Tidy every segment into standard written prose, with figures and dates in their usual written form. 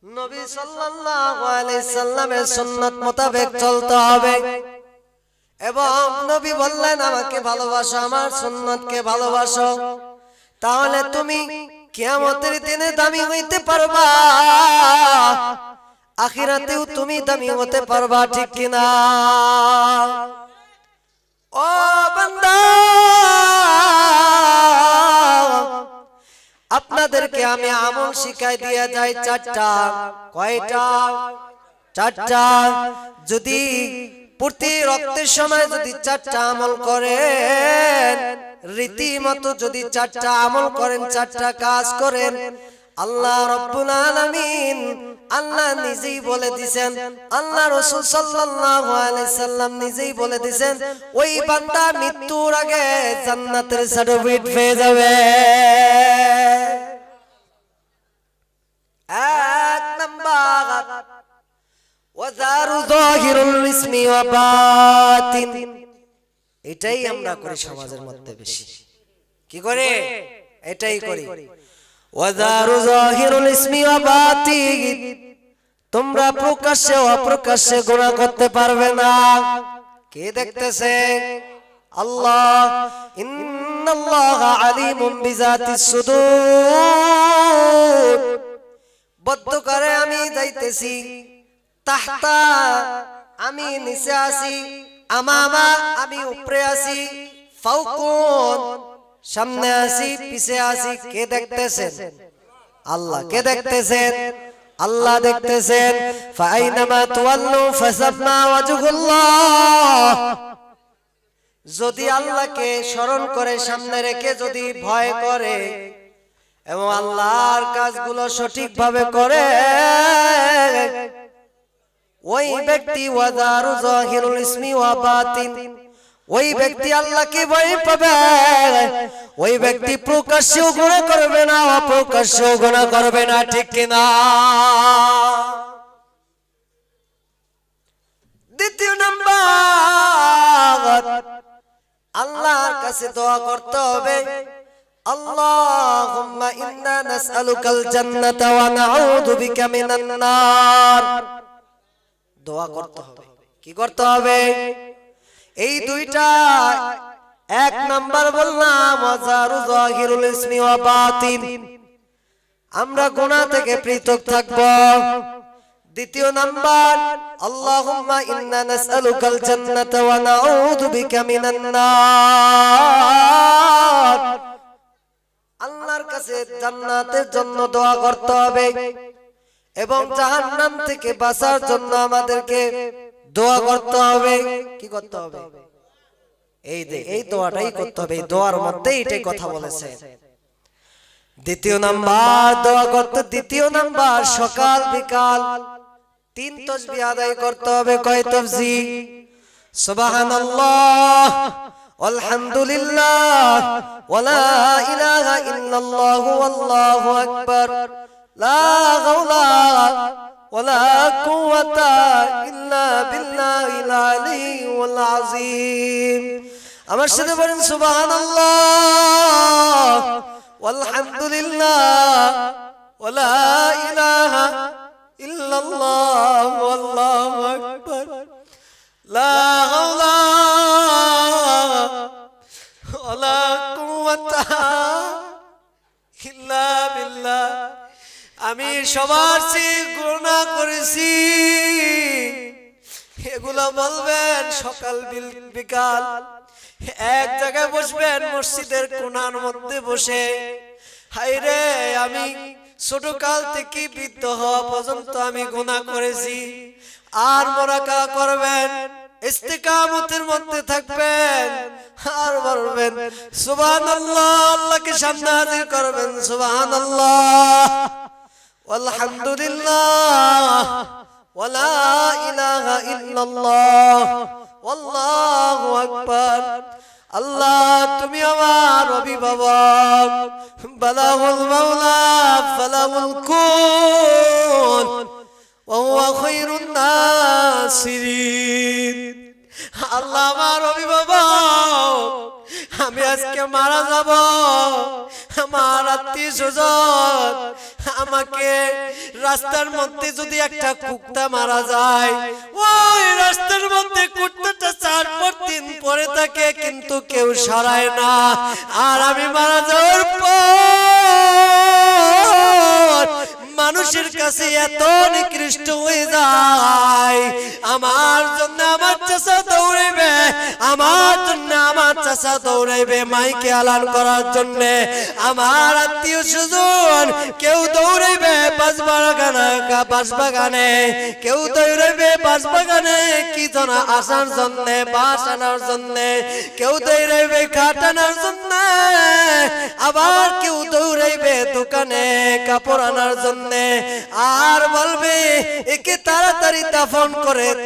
নবী সাল্লাল্লাহু আলাইহি সাল্লামের সুন্নাত মোতাবেক চলতে হবে। এবং নবী বললেন, আমাকে ভালোবাসো, আমার সুন্নাতকে ভালোবাসো, তাহলে তুমি কিয়ামতের দিনে দামি হইতে পারবা, আখিরাতেও তুমি দামি হতে পারবা, ঠিক কিনা? ও বান্দা, আপনাদেরকে আমি আমল শিখাই দিয়া যাই চারটা। কয়টা? চারটা। যদি প্রতি রক্তের সময় যদি চারটা আমল করেন, রীতিমতো যদি চারটা আমল করেন, চারটা কাজ করেন, আল্লাহ রাব্বুল আলামিন আল্লাহ নিজেই বলে দিবেন, আল্লাহ রাসূল সাল্লাল্লাহু আলাইহি সাল্লাম নিজেই বলে দিবেন, ওই বান্দা মৃত্যুর আগে জান্নাতের সার্টিফিকেট পেয়ে যাবে। এক নাম্বার, ওয়াজারু যাহিরুল ইসমি ওয়া বাতিন। এটাই আমরা করি সমাজের মধ্যে বেশি। কি করে? এটাই করি। ওয়াজারু যাহিরুল ইসমি ওয়া বাতিন। তোমরা প্রকাশ্যে অপ্রকাশ্যে গুনাহ করতে পারবে না। কে দেখতেছে? আল্লাহ। ইন্নাল্লাহা আলিমুম বিযাতিস সুদূর। বদ্ধ করে আমি যাইতেছি, তাহতা আমি নিচে আছি, আমামা আমি উপরে আছি, ফাওকুন সামনে আছি, পিছে আছি। কে দেখতেছেন? আল্লাহ। কে দেখতেছেন? আল্লাহ দেখতেছেন। ফাআইনামা তুওয়াল্লু ফাসাম্মা ওয়াজহুল্লাহ। যদি আল্লাহকে স্মরণ করে সামনে রেখে যদি ভয় করে এবং আল্লাহর কাজগুলো সঠিকভাবে করে, ওই ব্যক্তি ওয়াজারু যাহিরুল ইসমি ওয়া বাতিন, ওই ব্যক্তি আল্লাহকে ভয় পাবে। ওই ব্যক্তি প্রকাশ্যেও গুনাহ করবে না, অপ্রকাশ্যেও গুনাহ করবে না, ঠিক কিনা? দ্বিতীয় নাম্বার, আল্লাহর কাছে দোয়া করতে হবে। আল্লাহুম্মা ইন্না নাসআলুকাল জান্নাতা ওয়া নাউযু বিকা মিনান নার। দোয়া করতে হবে। কি করতে হবে? এই দুইটা। এক নাম্বার বললাম ওয়াজারু যাহিরুল ইসমি ওয়া বাতিন, আমরা গুনাহ থেকে পৃথক থাকব। দ্বিতীয় নাম্বার, আল্লাহুম্মা ইন্না নাসআলুকাল জান্নাতা ওয়া নাউযু বিকা মিনান নার। আল্লাহর কাছে জান্নাতের জন্য দোয়া করতে হবে এবং জাহান্নাম থেকে বাঁচার জন্য আমাদেরকে দোয়া করতে হবে। কি করতে হবে? এই দোয়াটাই করতে হবে। এই দোয়ার মধ্যে এটাই কথা বলেছে। দ্বিতীয় নাম্বার দোয়া করতে, দ্বিতীয় নাম্বার সকাল বিকাল 3 তাসবিহ আদায় করতে হবে। কয় তাসবিহ? সুবহানাল্লাহ, আলহামদুলিল্লাহ, ওয়া লা ইলাহা ইল্লাল্লাহ, ওয়াল্লাহু আকবার, লা হাওলা ওয়া লা কুওয়াতা ইল্লা বিল্লাহিল আলিয়্যিল আযীম। আমার সাথে বলেন সুবহানাল্লাহ, আলহামদুলিল্লাহ, ওয়া লা ইলাহা ইল্লাল্লাহ, ওয়াল্লাহু আকবার, লা হাওলা ওয়া লা কুওয়াতা ইল্লা বিল্লাহ। আমি সবার চেয়ে গুনাহ করেছি। এগুলো বলবেন সকাল বিকাল। এক জায়গায় বসবেন মসজিদের কোণার মধ্যে বসে, হায়রে আমি ছোট কাল থেকে বৃদ্ধ হওয়া পর্যন্ত আমি গুনাহ করেছি। আর মুরাকা করবেন, ইস্তিকামতের মধ্যে থাকবেন, আর বলবেন সুবহানাল্লাহ, আল্লাহকে সামনে হাজির করবেন, সুবহানাল্লাহ, আলহামদুলিল্লাহ, ওয়া লা ইলাহা ইল্লাল্লাহ, ওয়াল্লাহু আকবার। আল্লাহ তুমি আমার অভিভাবক, বালাগুল মাওলা ফালাগুল কুন ওয়া হুয়া খায়রুন নাসিরিন। আল্লাহ আমার অভিভাবক, আমি আজকে মারা যাব, আমার আত্মীয় স্বজন আমাকে রাস্তার মধ্যে যদি একটা কুত্তা মারা যায়, ওই রাস্তার মধ্যে কুত্তাটা 4 দিন পরে থাকে, কিন্তু কেউ সরায় না। আর আমি মারা যাওয়ার পর মানুষের কাছে এত নিকৃষ্ট হয়ে যায়, আমার জন্য আমার চাচা দৌড়াইবে, আমার জন্য আমার চাচা দৌড়াইবে মাইকে আলান করার জন্য। আমার আত্মীয় স্বজন কেউ দৌড়াইবে বাঁশবাগানে, কেউ দৌড়াইবে বাঁশবাগানে কি যেন আসার জন্য, বাঁশ আনার জন্য, কেউ দৌড়াইবে কাঠ আনার জন্য, আবার কেউ দৌড়াইবে দোকানে কাপড় আনার জন্য। আর বলবে একে তাড়াতাড়ি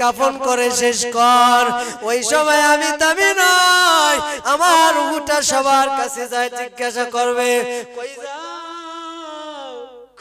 কাফন করে শেষ কর। ওই সময় আমি দামি নয়, আমার রুহটা সবার কাছে যায়, জিজ্ঞাসা করবে কই যাও,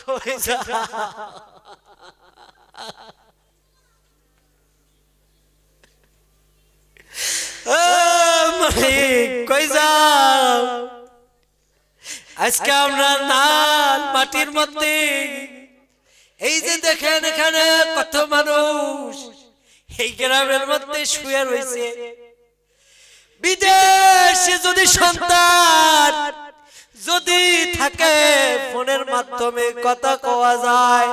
কই যাও। কই যাও? আজকে আমরা নাল মাটির মধ্যে, এই যে দেখেন এখানে কত মানুষ এই গ্রামের মধ্যে শুয়ে রয়েছে। বিদেশে যদি সন্তান যদি থাকে, ফোনের মাধ্যমে কথা কওয়া যায়,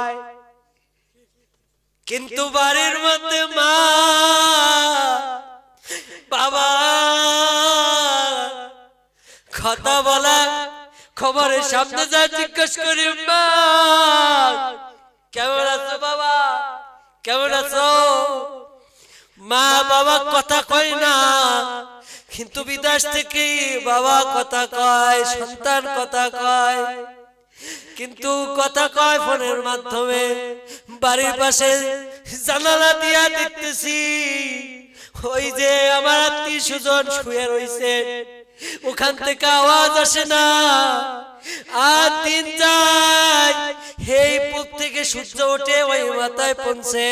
কিন্তু বাড়ির মধ্যে মা বাবা কথা বলা, খবরের সামনে যা জিজ্ঞেস করি মা কেমন আছো বাবা, কেমন আছো? মা বাবা কথা কয় না, কিন্তু বিদেশ থেকে বাবা কথা কয়, সন্তান কথা কয়, কিন্তু কথা কয় ফোনের মাধ্যমে। বাড়ির পাশে জানালা দিয়া দেখতেছি ওই যে আমার আত্মীয় স্বজন শুয়ে রয়েছে, ওখান থেকে আওয়াজ আসে না। আর দিন যায়, এই পূব থেকে সূর্য ওঠে ওই মাথায় পৌঁছে,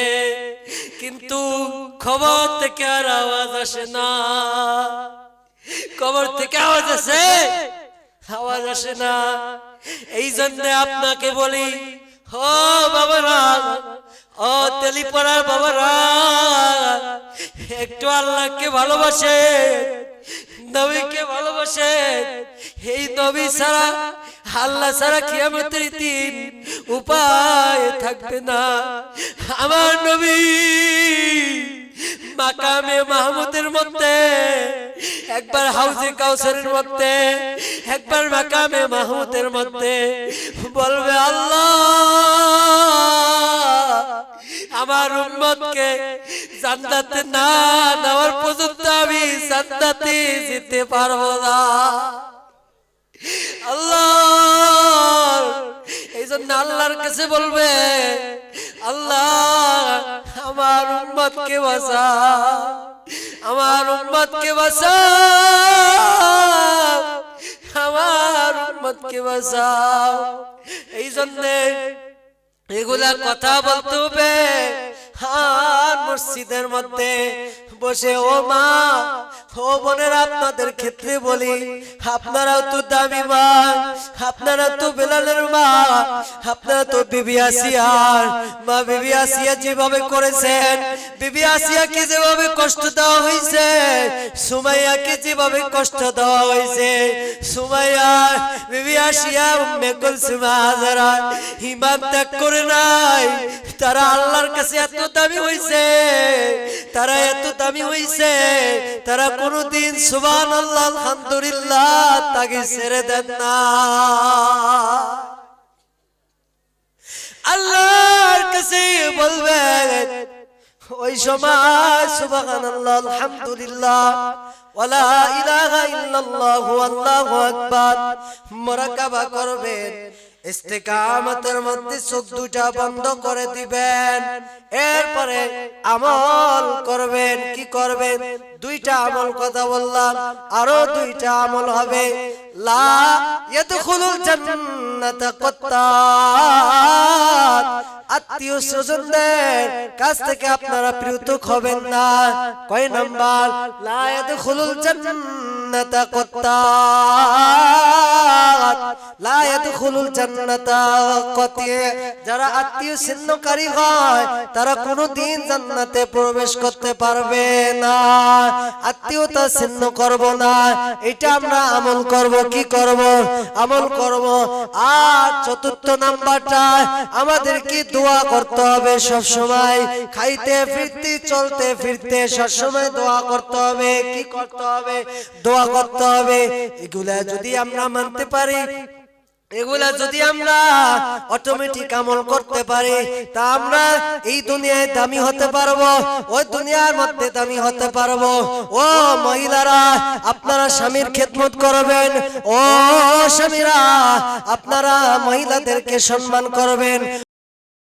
কিন্তু খবর থেকে আর আওয়াজ আসে না। খবর থেকে আওয়াজ আসে, আওয়াজ আসে না। এই জন্য আপনাকে বলি, ও বাবারা, ও তেলিপাড়ার বাবারা, একটু আল্লাহকে ভালোবাসে, নবীকে ভালোবাসে। এই নবী ছাড়া, আল্লাহ ছাড়া কিয়ামতের দিন উপায় থাকবে না। আমার নবী মাকামে মাহমুদের মধ্যে, একবার হাউজে কাউসারের মধ্যে, একবার মাকামে মাহমুদের মধ্যে বলবে, আল্লাহ আমার উম্মতকে জান্নাতে না নেওয়ার পর্যন্ত আমি জান্নাতে যেতে পারবো না। আল্লাহ এই জন্য আল্লাহর কাছে বলবে, আল্লাহ আমার উম্মতকে বাঁচাও, আমার উম্মতকে বাঁচাও, আমার উম্মতকে বাঁচাও। এই জন্য এগুলা কথা বলতে হবে। আর মসজিদের মধ্যে বসে, ও মা, ও বোনেরা, আপনাদের ক্ষেত্রে বলি, আপনারাও তো দামি মা, আপনারা তো বেলালের মা, আপনারা তো বিবি আসিয়ার মা। বিবি আসিয়া যেভাবে করেছেন, বিবি আসিয়াকে যেভাবে কষ্ট দেওয়া হয়েছে, সুমাইয়াকে যেভাবে কষ্ট দেওয়া হয়েছে, সুমাইয়া বিবি আসিয়া উম্মে কুলসুম হাজারা ঈমান ত্যাগ করে নাই, তারা আল্লাহর কাছে এত দামি হয়েছে, তারা এত দামি হয়েছে, তারা কোনদিন সুবহানাল্লাহ আলহামদুলিল্লাহ তাকে ছেড়ে দেন না। আল্লাহর কাছে বলবেন ওই সময় সুবহানাল্লাহ আলহামদুলিল্লাহ ওয়ালা ইলাহা ইল্লাল্লাহু আল্লাহু আকবার মুরাকাবা করবেন। ইস্তেকামতের মধ্যে চোখ দুটা বন্ধ করে দিবেন, এরপরে আমল করবেন। কি করবেন? দুইটা আমল কথা বললাম, আরো দুইটা আমল হবে। লা ইয়াদখুলুল জান্নাতা কাত্তাত, আত্মীয় স্বজনদের কাছ থেকে আপনারা পৃথক হবেন না। কয় নাম্বার? লা ইয়াদখুলুল জান্নাতা কাত্তাত, লা ইয়াদখুলুল জান্নাতা কাতিয়া, যারা আত্মীয় ছিন্নকারী হয় তারা কোনোদিন জান্নাতে প্রবেশ করতে পারবে না। আত্মীয়তা ছিন্ন করব না, এটা আমরা আমল করব। কি করব? আমল করব। আর চতুর্থ নাম্বারটা, আমাদের কি দোয়া করতে হবে সব সময়, খাইতে ফিরতে চলতে ফিরতে সব সময় দোয়া করতে হবে। কি করতে হবে? দোয়া করতে হবে। এগুলা যদি আমরা মানতে পারি, এগুলা যদি আমরা অটোমেটিক আমল করতে পারি, তা আমরা এই দুনিয়ায় দামি হতে পারবো, ওই দুনিয়ার মধ্যে দামি হতে পারবো। ও মহিলারা, আপনারা স্বামীর খেদমত করবেন। ও স্বামীরা, আপনারা মহিলাদেরকে সম্মান করবেন।